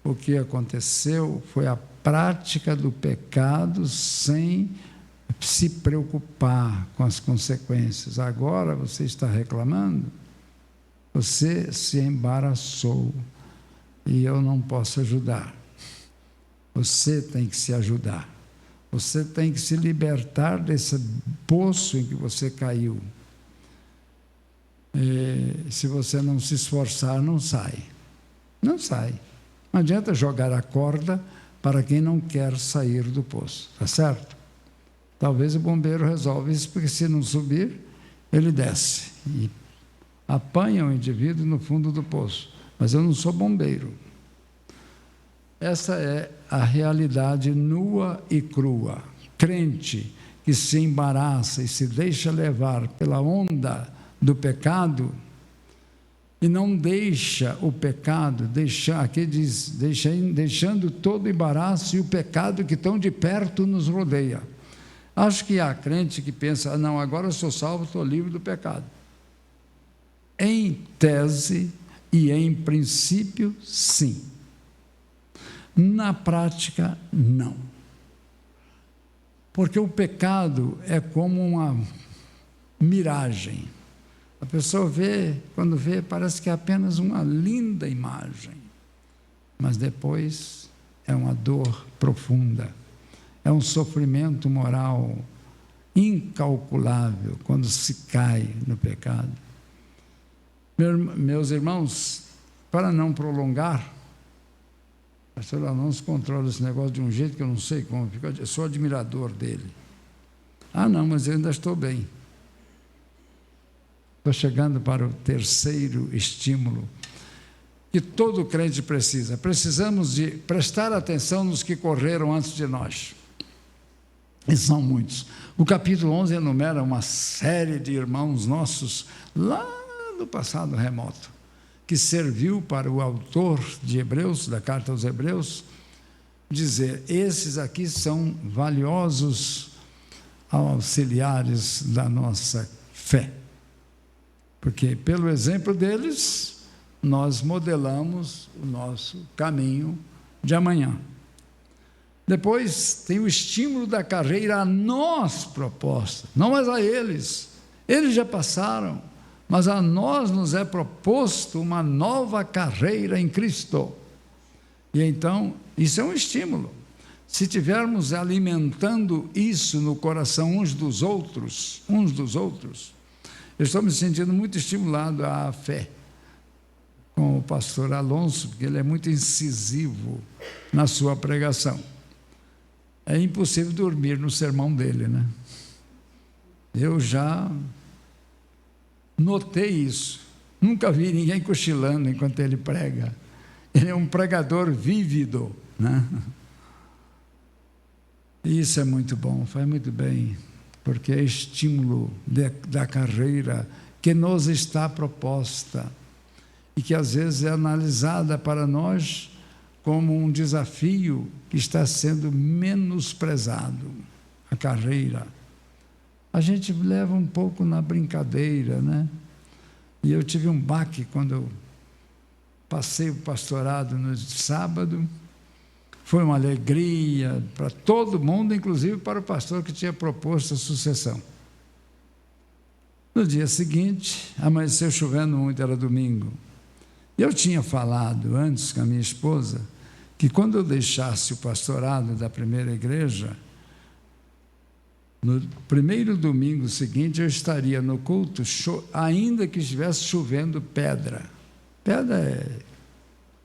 O que aconteceu foi a prática do pecado sem se preocupar com as consequências. Agora você está reclamando? Você se embaraçou e eu não posso ajudar. Você tem que se ajudar. Você tem que se libertar desse poço em que você caiu. E se você não se esforçar, não sai. Não sai. Não adianta jogar a corda para quem não quer sair do poço. Está certo? Talvez o bombeiro resolva isso, porque se não subir, ele desce e apanha o indivíduo no fundo do poço. Mas eu não sou bombeiro. Essa é a realidade nua e crua. Crente que se embaraça e se deixa levar pela onda do pecado e não deixa o pecado, aqui diz, deixando todo o embaraço e o pecado que tão de perto nos rodeia. Acho que há crente que pensa, não, agora eu sou salvo, estou livre do pecado. Em tese e em princípio, sim. Na prática, não. Porque o pecado é como uma miragem. A pessoa vê, quando vê, parece que é apenas uma linda imagem. Mas depois é uma dor profunda. É um sofrimento moral incalculável quando se cai no pecado. Meus irmãos, para não prolongar, o pastor Alonso controla esse negócio de um jeito que eu não sei como, eu sou admirador dele. Ah, não, mas eu ainda estou bem. Estou chegando para o terceiro estímulo que todo crente precisa. Precisamos de prestar atenção nos que correram antes de nós. E são muitos. O capítulo 11 enumera uma série de irmãos nossos lá no passado remoto, que serviu para o autor de Hebreus, da carta aos Hebreus, dizer, esses aqui são valiosos auxiliares da nossa fé. Porque pelo exemplo deles, nós modelamos o nosso caminho de amanhã. Depois tem o estímulo da carreira a nós proposta, não mais a eles. Eles já passaram, mas a nós nos é proposto uma nova carreira em Cristo. E então, isso é um estímulo. Se tivermos alimentando isso no coração uns dos outros, eu estou me sentindo muito estimulado à fé com o pastor Alonso, porque ele é muito incisivo na sua pregação. É impossível dormir no sermão dele, né? Eu já notei isso. Nunca vi ninguém cochilando enquanto ele prega. Ele é um pregador vívido, né? E isso é muito bom, faz muito bem, porque é estímulo da carreira que nos está proposta e que às vezes é analisada para nós como um desafio que está sendo menosprezado, a carreira. A gente leva um pouco na brincadeira, né? E eu tive um baque quando eu passei o pastorado no sábado. Foi uma alegria para todo mundo, inclusive para o pastor que tinha proposto a sucessão. No dia seguinte, amanheceu chovendo muito, era domingo. Eu tinha falado antes com a minha esposa que quando eu deixasse o pastorado da primeira igreja, no primeiro domingo seguinte eu estaria no culto, ainda que estivesse chovendo pedra. Pedra é...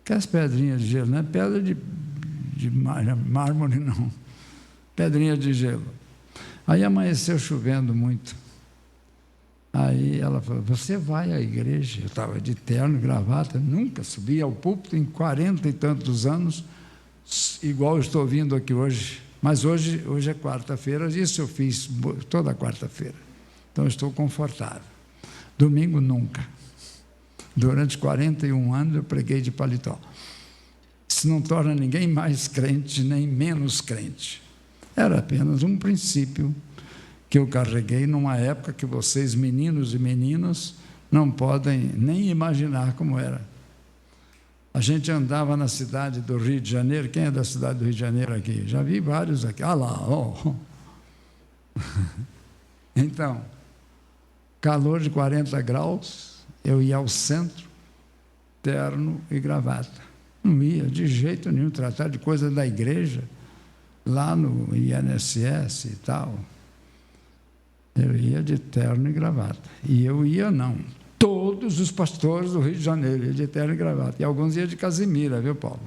Aquelas pedrinhas de gelo, não é pedra de mármore, não. Pedrinha de gelo. Aí amanheceu chovendo muito. Aí ela falou, você vai à igreja? Eu estava de terno e gravata, nunca subi ao púlpito em 40 e tantos anos, igual eu estou vindo aqui hoje. Mas hoje é quarta-feira, isso eu fiz toda quarta-feira. Então eu estou confortável. Domingo nunca. Durante 41 anos eu preguei de paletó. Isso não torna ninguém mais crente, nem menos crente. Era apenas um princípio que eu carreguei numa época que vocês, meninos e meninas, não podem nem imaginar como era. A gente andava na cidade do Rio de Janeiro. Quem é da cidade do Rio de Janeiro aqui? Já vi vários aqui. Ah lá, ó. Então, calor de 40 graus, eu ia ao centro, terno e gravata. Não ia de jeito nenhum tratar de coisa da igreja, lá no INSS e tal. Eu ia de terno e gravata. E eu ia, não. Todos os pastores do Rio de Janeiro iam de terno e gravata. E alguns iam de casimira, viu, Paulo?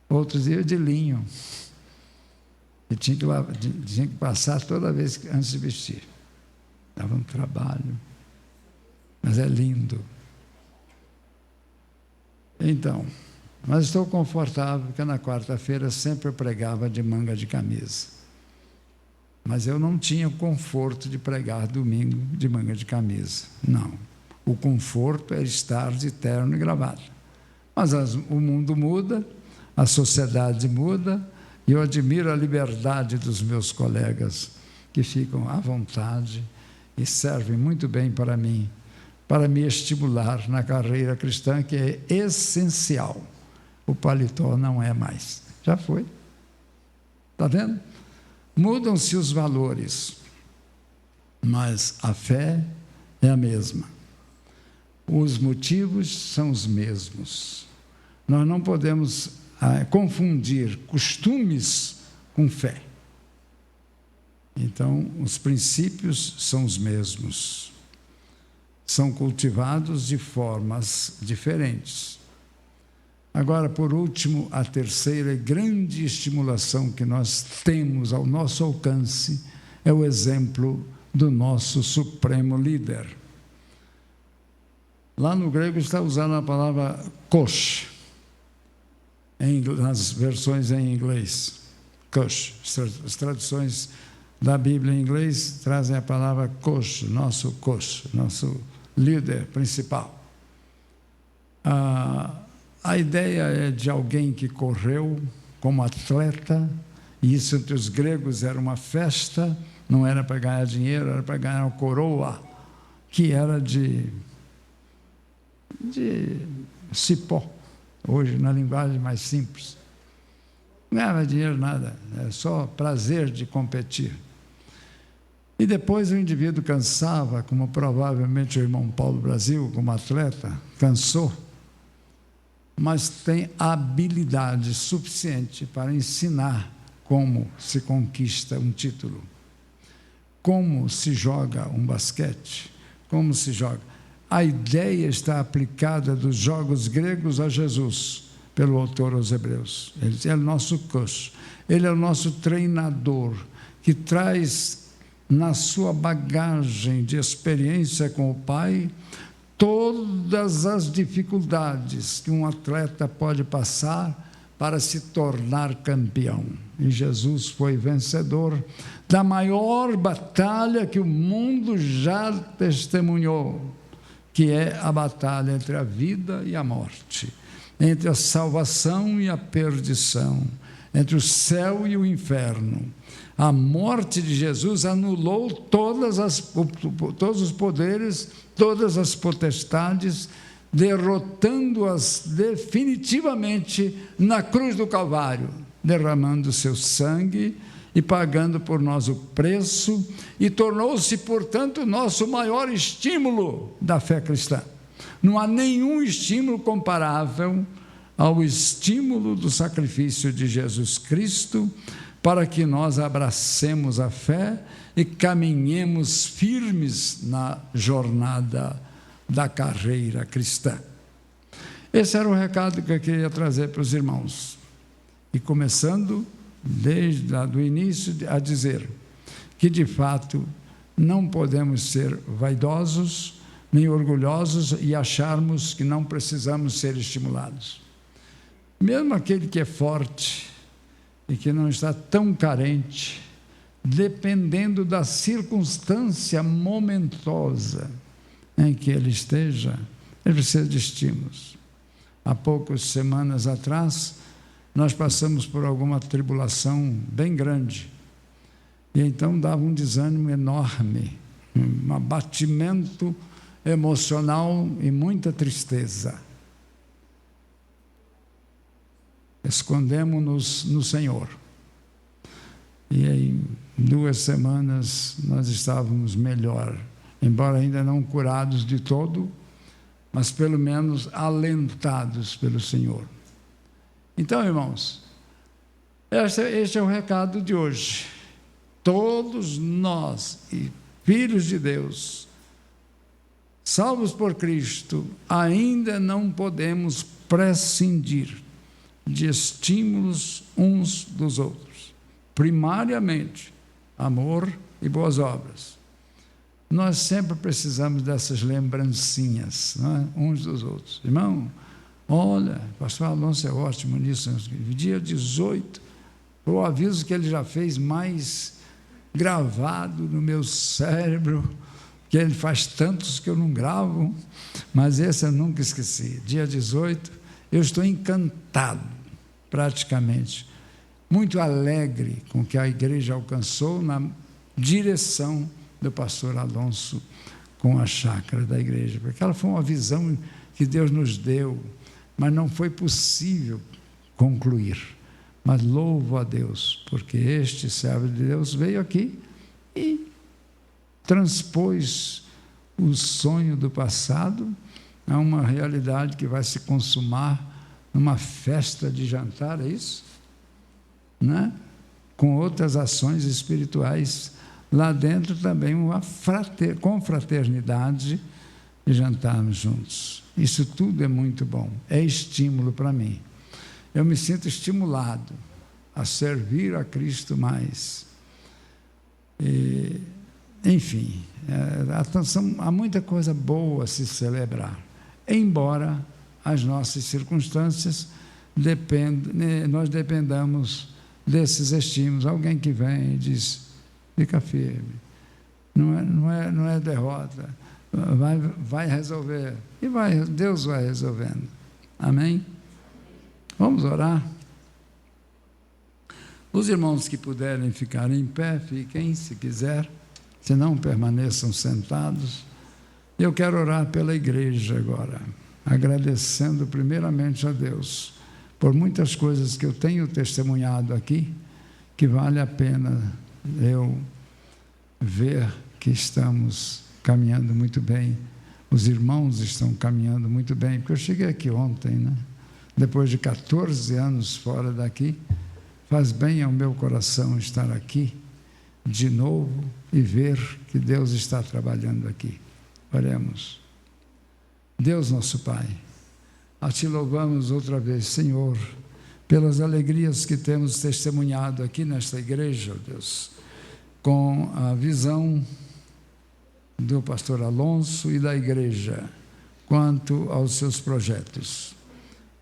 Outros iam de linho. E tinha que passar toda vez antes de vestir. Dava um trabalho. Mas é lindo. Então, mas estou confortável, porque na quarta-feira sempre eu pregava de manga de camisa. Mas eu não tinha o conforto de pregar domingo de manga de camisa. Não. O conforto é estar de terno e gravata. Mas o mundo muda, a sociedade muda, e eu admiro a liberdade dos meus colegas, que ficam à vontade e servem muito bem para mim, para me estimular na carreira cristã, que é essencial. O paletó não é mais. Já foi. Está vendo? Mudam-se os valores, mas a fé é a mesma. Os motivos são os mesmos. Nós não podemos confundir costumes com fé. Então, os princípios são os mesmos. São cultivados de formas diferentes. Agora, por último, a terceira grande estimulação que nós temos ao nosso alcance é o exemplo do nosso supremo líder. Lá no grego está usando a palavra kosh, nas versões em inglês. Kosh, as traduções da Bíblia em inglês trazem a palavra kosh, nosso líder principal. A ideia é de alguém que correu como atleta, e isso entre os gregos era uma festa, não era para ganhar dinheiro, era para ganhar uma coroa, que era de cipó, hoje na linguagem mais simples. Não ganhava dinheiro nada, é só prazer de competir. E depois o indivíduo cansava, como provavelmente o irmão Paulo Brasil, como atleta, cansou, mas tem habilidade suficiente para ensinar como se conquista um título, como se joga um basquete, como se joga. A ideia está aplicada dos jogos gregos a Jesus, pelo autor aos Hebreus. Ele é o nosso coach, ele é o nosso treinador, que traz na sua bagagem de experiência com o Pai todas as dificuldades que um atleta pode passar para se tornar campeão. E Jesus foi vencedor da maior batalha que o mundo já testemunhou, que é a batalha entre a vida e a morte, entre a salvação e a perdição, entre o céu e o inferno. A morte de Jesus anulou todos os poderes, todas as potestades, derrotando-as definitivamente na cruz do Calvário, derramando seu sangue e pagando por nós o preço, e tornou-se, portanto, o nosso maior estímulo da fé cristã. Não há nenhum estímulo comparável ao estímulo do sacrifício de Jesus Cristo para que nós abracemos a fé e caminhemos firmes na jornada da carreira cristã. Esse era o recado que eu queria trazer para os irmãos. E começando desde o início a dizer que, de fato, não podemos ser vaidosos nem orgulhosos e acharmos que não precisamos ser estimulados. Mesmo aquele que é forte e que não está tão carente, dependendo da circunstância momentosa em que ele esteja, ele precisa de estímulos. Há poucas semanas atrás, nós passamos por alguma tribulação bem grande, e então dava um desânimo enorme, um abatimento emocional e muita tristeza. Escondemos-nos no Senhor. E em 2 semanas nós estávamos melhor, embora ainda não curados de todo, mas pelo menos alentados pelo Senhor. Então, irmãos, este é o recado de hoje. Todos nós, filhos de Deus, salvos por Cristo, ainda não podemos prescindir de estímulos uns dos outros. Primariamente, amor e boas obras. Nós sempre precisamos dessas lembrancinhas, não é? Uns dos outros. Irmão, olha, o pastor Alonso é ótimo nisso. Dia 18, foi o aviso que ele já fez mais gravado no meu cérebro, que ele faz tantos que eu não gravo, mas esse eu nunca esqueci. Dia 18, eu estou encantado, praticamente, muito alegre com o que a igreja alcançou na direção do pastor Alonso com a chácara da igreja, porque ela foi uma visão que Deus nos deu, mas não foi possível concluir. Mas louvo a Deus, porque este servo de Deus veio aqui e transpôs o sonho do passado a uma realidade que vai se consumar numa festa de jantar, é isso? Né? Com outras ações espirituais lá dentro também, uma confraternidade de jantarmos juntos. Isso tudo é muito bom, é estímulo para mim. Eu me sinto estimulado a servir a Cristo mais. Enfim, há muita coisa boa a se celebrar, embora as nossas circunstâncias nós dependamos desses estímulos. Alguém que vem e diz, fica firme, não é derrota, vai resolver, e Deus vai resolvendo. Amém? Vamos orar? Os irmãos que puderem ficar em pé, fiquem, se quiser, se não, permaneçam sentados. Eu quero orar pela igreja agora, agradecendo primeiramente a Deus por muitas coisas que eu tenho testemunhado aqui, que vale a pena eu ver que estamos caminhando muito bem, os irmãos estão caminhando muito bem, porque eu cheguei aqui ontem, né? Depois de 14 anos fora daqui, faz bem ao meu coração estar aqui de novo e ver que Deus está trabalhando aqui. Oremos. Deus nosso Pai, a Ti louvamos outra vez, Senhor, pelas alegrias que temos testemunhado aqui nesta igreja, ó Deus, com a visão do pastor Alonso e da igreja quanto aos seus projetos.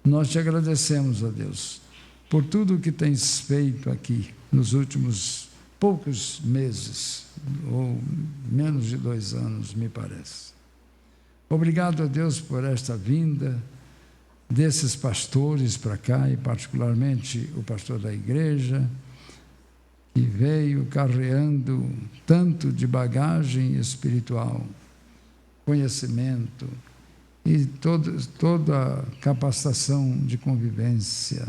Nós Te agradecemos, ó Deus, por tudo o que Tens feito aqui nos últimos poucos meses, ou menos de 2 anos, me parece. Obrigado a Deus por esta vinda desses pastores para cá, e particularmente o pastor da igreja, que veio carreando tanto de bagagem espiritual, conhecimento e toda a capacitação de convivência.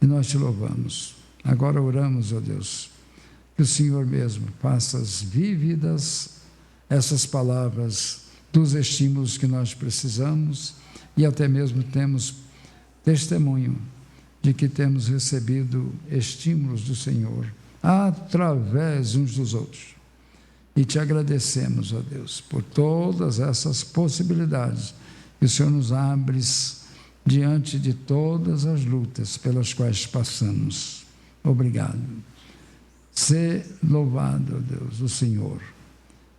E nós Te louvamos. Agora oramos, ó Deus, que o Senhor mesmo faça vívidas essas palavras dos estímulos que nós precisamos e até mesmo temos testemunho de que temos recebido estímulos do Senhor através uns dos outros. E te agradecemos, ó Deus, por todas essas possibilidades que o Senhor nos abre diante de todas as lutas pelas quais passamos. Obrigado. Sê louvado, ó Deus, o Senhor,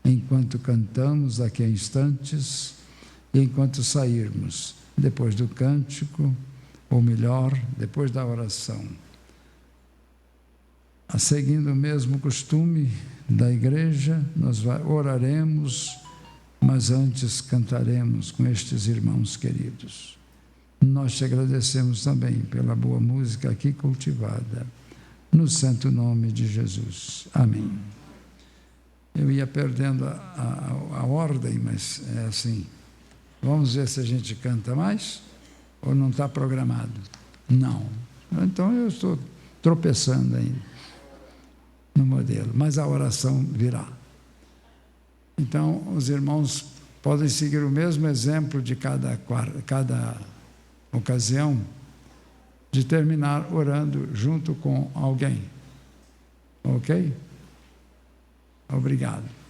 enquanto cantamos daqui a instantes e enquanto sairmos depois do cântico, ou melhor, depois da oração. Seguindo o mesmo costume da igreja, nós oraremos, mas antes cantaremos com estes irmãos queridos. Nós te agradecemos também pela boa música aqui cultivada, no santo nome de Jesus. Amém. Eu ia perdendo a ordem, mas é assim. Vamos ver se a gente canta mais? Ou não está programado? Não. Então eu estou tropeçando ainda no modelo, mas a oração virá. Então, os irmãos podem seguir o mesmo exemplo de cada ocasião, de terminar orando junto com alguém. Ok? Obrigado.